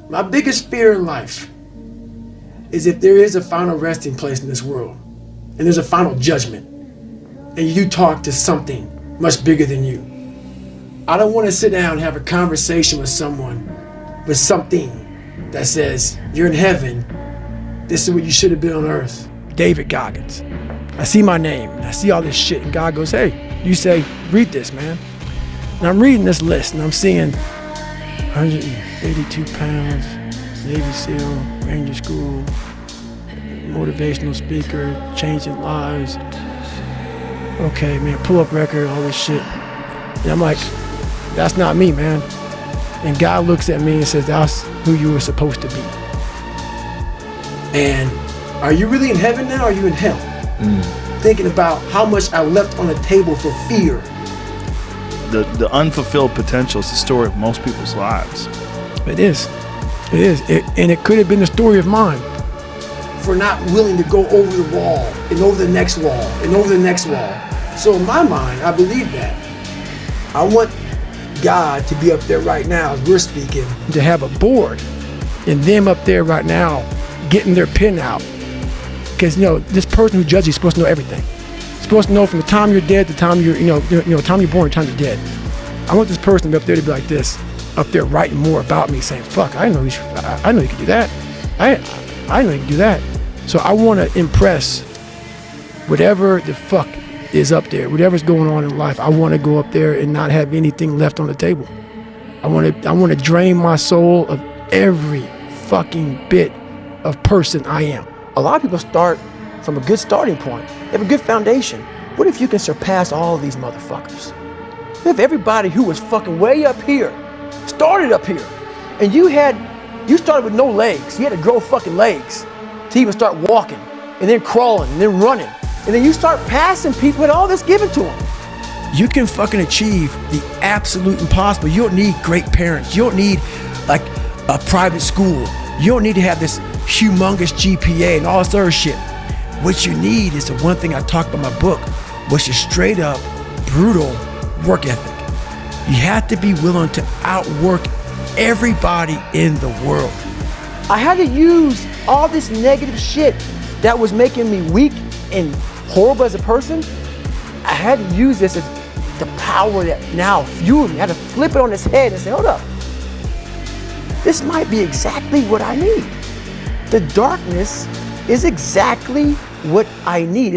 My biggest fear in life is if there is a final resting place in this world, and there's a final judgment, and you talk to something much bigger than you. I don't want to sit down and have a conversation with someone with something that says, you're in heaven, this is what you should have been on earth. David Goggins. I see my name, and I see all this shit, and God goes, hey, you say, read this, man. And I'm reading this list, and I'm seeing 182 pounds, Navy SEAL, Ranger School, motivational speaker, changing lives. Okay, man, pull-up record, all this shit. And I'm like, that's not me, man. And God looks at me and says, that's who you were supposed to be. And are you really in heaven now, or are you in hell? Thinking about how much I left on the table for fear. The unfulfilled potential is the story of most people's lives. It is. It is. And it could have been the story of mine. For not willing to go over the wall, and over the next wall, and over the next wall. So in my mind, I believe that. I want God to be up there right now as we're speaking, to have a board, and them up there right now getting their pin out. Because, this person who judges you is supposed to know everything. You're supposed to know from the time you're dead to the time you're, time you're born, time you're dead. I want this person to be up there to be like this, up there writing more about me, saying, fuck, I know you can do that. I know you can do that. So I want to impress whatever the fuck is up there, whatever's going on in life. I want to go up there and not have anything left on the table. I want to drain my soul of every fucking bit of person I am. A lot of people start from a good starting point. They have a good foundation. What if you can surpass all of these motherfuckers? What if everybody who was fucking way up here started up here, and you started with no legs. You had to grow fucking legs to even start walking, and then crawling, and then running. And then you start passing people with all this given to them. You can fucking achieve the absolute impossible. You don't need great parents. You don't need like a private school. You don't need to have this humongous GPA and all this other shit. What you need is the one thing I talk about in my book, which is straight up brutal work ethic. You have to be willing to outwork everybody in the world. I had to use all this negative shit that was making me weak and horrible as a person. I had to use this as the power that now fueled me. I had to flip it on its head and say, hold up. This might be exactly what I need. The darkness is exactly what I need.